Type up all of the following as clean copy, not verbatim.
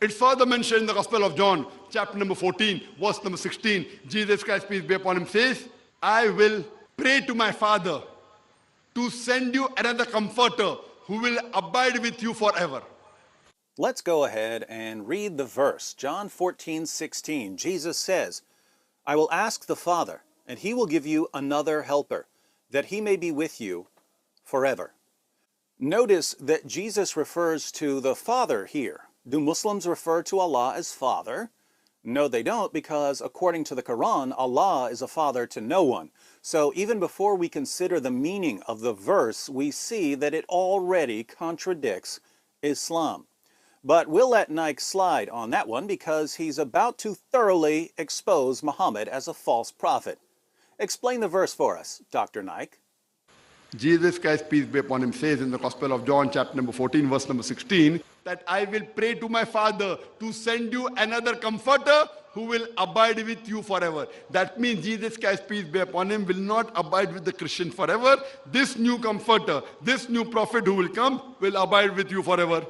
It's further mentioned in the Gospel of John, chapter number 14, verse number 16. Jesus Christ, peace be upon him, says, I will pray to my Father to send you another comforter who will abide with you forever. Let's go ahead and read the verse. John 14:16. Jesus says, I will ask the Father, and he will give you another helper, that he may be with you forever. Notice that Jesus refers to the Father here. Do Muslims refer to Allah as Father? No, they don't, because according to the Quran, Allah is a father to no one. So even before we consider the meaning of the verse, we see that it already contradicts Islam. But we'll let Nike slide on that one because he's about to thoroughly expose Muhammad as a false prophet. Explain the verse for us, Dr. Nike. Jesus Christ, peace be upon him, says in the Gospel of John, chapter number 14, verse number 16, that I will pray to my Father to send you another comforter who will abide with you forever. That means Jesus Christ, peace be upon him, will not abide with the Christian forever. This new comforter, this new prophet who will come, will abide with you forever.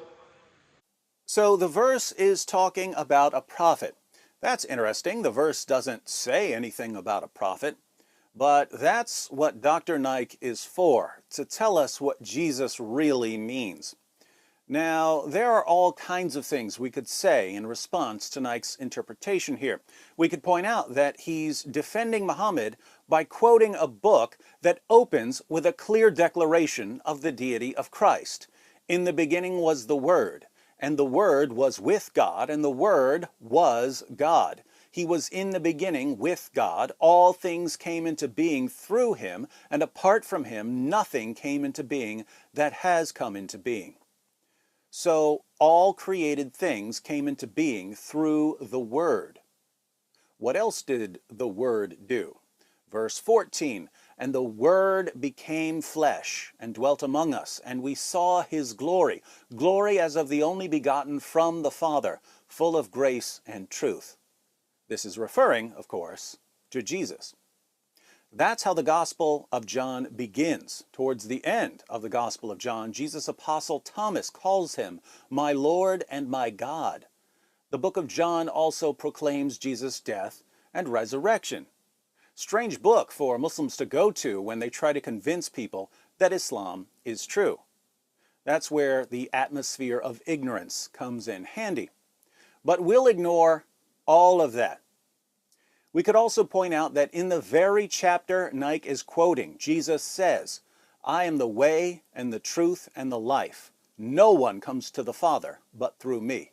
So the verse is talking about a prophet. That's interesting. The verse doesn't say anything about a prophet. But that's what Dr. Nike is for, to tell us what Jesus really means. Now, there are all kinds of things we could say in response to Nike's interpretation here. We could point out that he's defending Muhammad by quoting a book that opens with a clear declaration of the deity of Christ. In the beginning was the Word, and the Word was with God, and the Word was God. He was in the beginning with God. All things came into being through him, and apart from him, nothing came into being that has come into being. So all created things came into being through the Word. What else did the Word do? Verse 14, and the Word became flesh and dwelt among us, and we saw his glory, glory as of the only begotten from the Father, full of grace and truth. This is referring, of course, to Jesus. That's how the Gospel of John begins. Towards the end of the Gospel of John, Jesus' apostle Thomas calls him, my Lord and my God. The book of John also proclaims Jesus' death and resurrection. Strange book for Muslims to go to when they try to convince people that Islam is true. That's where the atmosphere of ignorance comes in handy. But we'll ignore all of that. We could also point out that in the very chapter Nike is quoting, Jesus says, I am the way and the truth and the life. No one comes to the Father but through me.